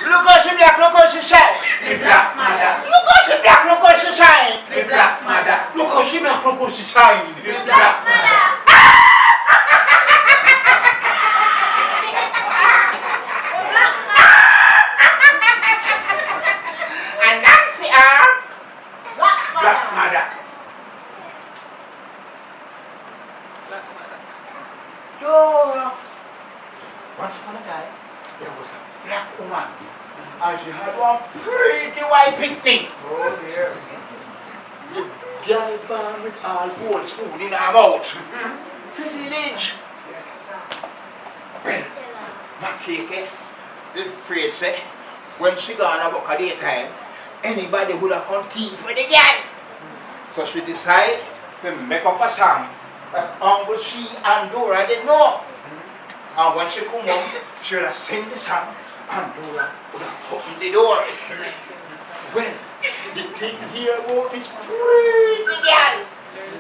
Look how she black, look how she shine. The black mother. Look how she black, look how she shine. The black mother. Look how she black, look how she shine. The black mother. And that's the Black mother. Dora. Once upon a time, there was a black woman, and she had one pretty white picnic. Oh dear. The girl born with all gold spoon in her mouth. Privilege. Yes, sir. Well, Makeke, the afraid say, when she gone about a daytime, anybody would have come tea for the girl. So she decided to make up a song that only she and Dora didn't know. And when she come home, she would have sing the song and Dora would have opened the door. Well, the thing here about this pretty girl.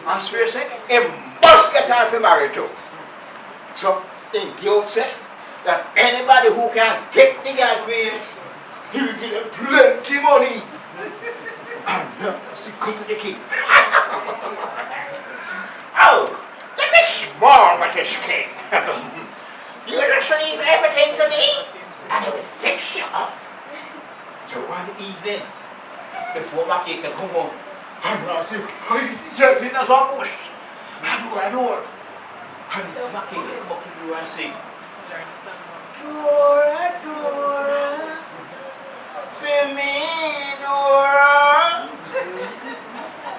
And Spirit said, he must get her to marry too. So, in Guild said that anybody who can take the girl for him, he will give him plenty money. And now, she go to the king. Oh, that is small, Mrs. King. You just leave everything to me, and I will fix you up. So one evening, before my cake can come home, I said, hey, Jelfin is on bush. I do it. And my cake can come up to the door and sing. Dora, Dora, for me, Dora.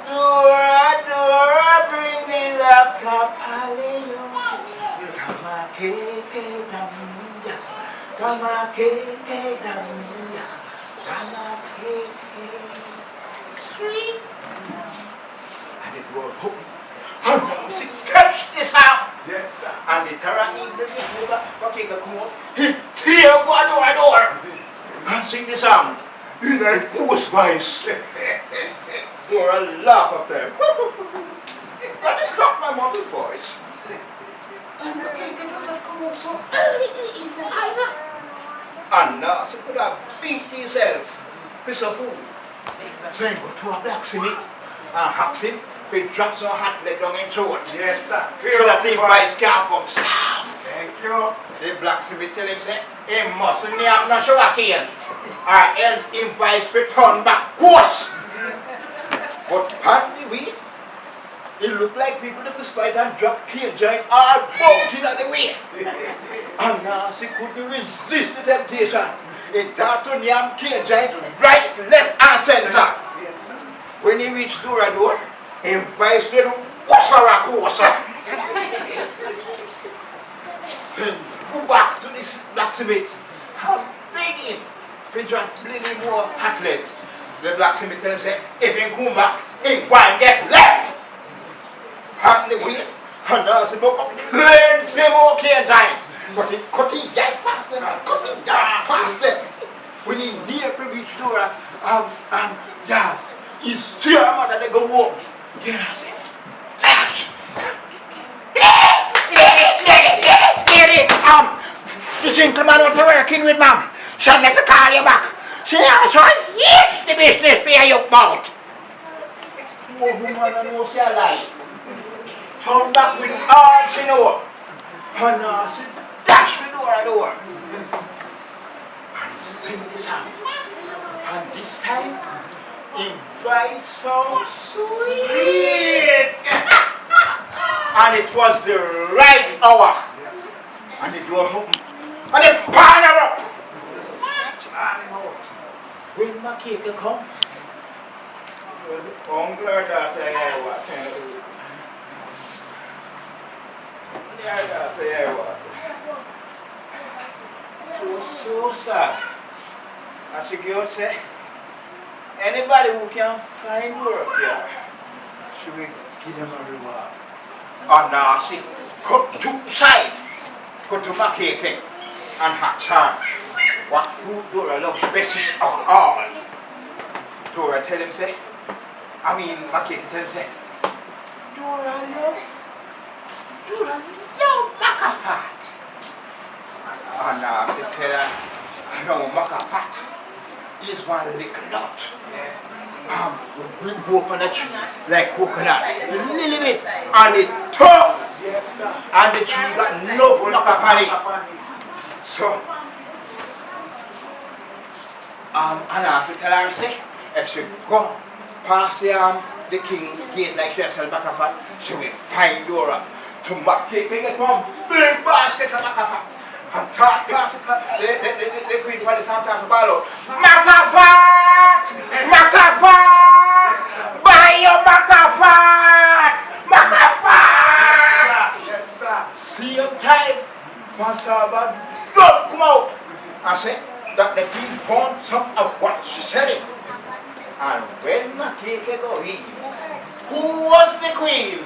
Dora, Dora, bring me the cup, hallelujah. Jamaica, Jamaica, Jamaica, Jamaica, Jamaica, sweet. And it was hope. And she catch this out. Yes, sir. And the terror evening before Makeka come out, he tear go door a door and sing the song in a ghost voice. For a laugh of them. That is not my mother's voice. And Makeka does not come out so early in the evening either. And now she could have beat himself for some food. Then go to a blacksmith and hack him. He drops her hat leg down in throat. Yes, sir. So that the vice can't come. Stop! Thank you. The blacksmith tell him, say, he mustn't have no sugar cane. Or else him vice return back course. But on the way, it looked like people that was fight and drop cane giant all bouncing at the way. And now she couldn't resist the temptation. He thought to yam cane giant right, left and center. Yes, sir. When he reached Dora door, he vice little what's course. Then go back to this blacksmith and beg him to drop little more hot leg. The blacksmith tell him, say, if he come back, he go and get left. And the way, and now he broke up plenty more cane giant. But he cut him right past them, cut him down past them. When he near to reach Dora, yeah, he's still a mother they go home. You know, say, the gentleman was working with ma'am. She'll never call you back. She also is the business for your mouth. Poor woman knows she alive. Turn back with all she knows. And now she dash the door a door. And sing this out. And this time, invite so sweet. And it was the right hour. And the door opened. And they pan her up. When Makeka come, uncle or daughter, I what? It was so sad. As the girl said, anybody who can find work here, she will give them a reward. And now she cut two sides, go to Makeka and her charge. What food Dora loves best of all. Dora tell him say, Makeka tell him say, Dora love Macafat. And she tell her, I know maca fat is one little nut. We go up on a tree like coconut, a little bit, and it's tough, and the tree got enough maca on it. So, and I have to tell her, say, if she go past the king gate like she sell maca fat, she will find your to make it from big basket of maca fat. And talk past the queen for the Santa Balo. Maca fat! Maca fat! Buy your maca fat! Maca fat! Yes, sir. See your time, Master Abad, don't come out. I said that the king wants some of what she's selling. And when Makeke go in, who was the queen?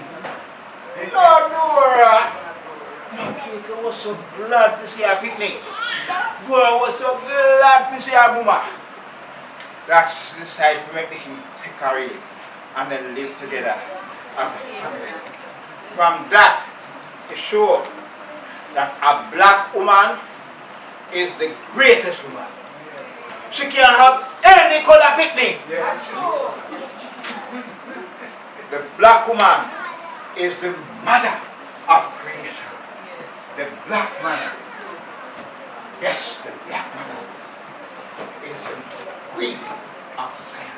No, Nora. Makeke was so glad to see her picnic. Nora was so glad to see her mama. That she decided to make the king take her in and then live together as a family. From that, it showed that a black woman is the greatest woman. She can have any color picnic. Yes. The black woman is the mother of creation. The black mother. Yes, the black mother is the queen of Zion.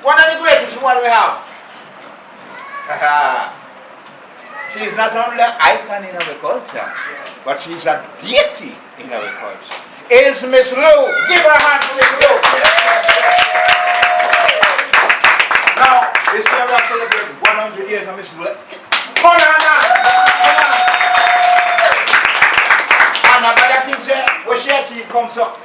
One of the greatest women we have. She is not only an icon in our culture, but she is a deity in our culture. Is Miss Lou. Give her a hand to Miss Lou. Now, this year we are celebrating 100 years of Miss Lou. Come on now. And another thing say, when she actually comes up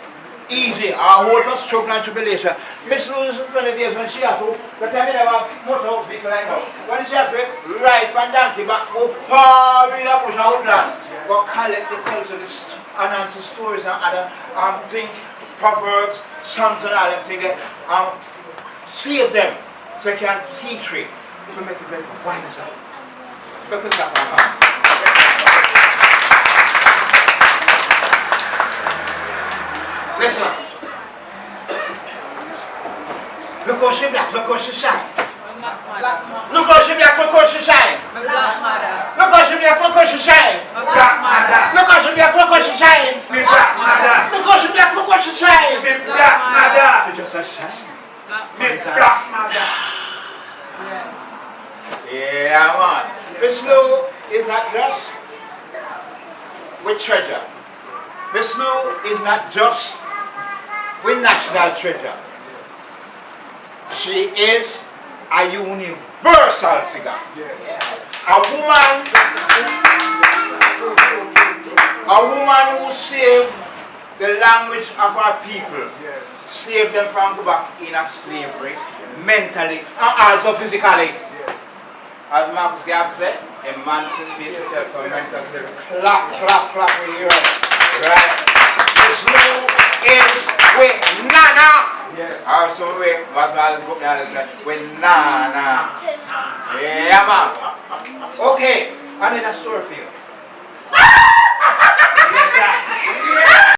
easy, our whole was struggle and tribulation. Miss Lou is 20 days when she has to, the time you never motor big like now. When she has to ride from donkey back, go far in the bush and woodland, go collect the culture, announce the stories and other things, proverbs, songs and all them things, save them so they can teach it to make it very wiser. Look at that. Listen. Look how she black, look how she shine. Look how she black, look how she shine. Look how she black, look how she shine. Black mother. Look how she black, look how she shine. Black mother. Look how she black, look how she shine. Black mother. She just a shine. Black mother. Yeah, man. Miss Lou is not just with treasure. Miss Lou is not just with national treasure. She is a universal figure. A woman who saved the language of our people, saved them from going back in a slavery, mentally and also physically. As Marcus Garvey said, a man should be himself for mental slavery. Clap, clap, clap with you. Right? Miss Lou is with Nana. Yes. Also with Nana. Yeah, man. Okay, another story for you.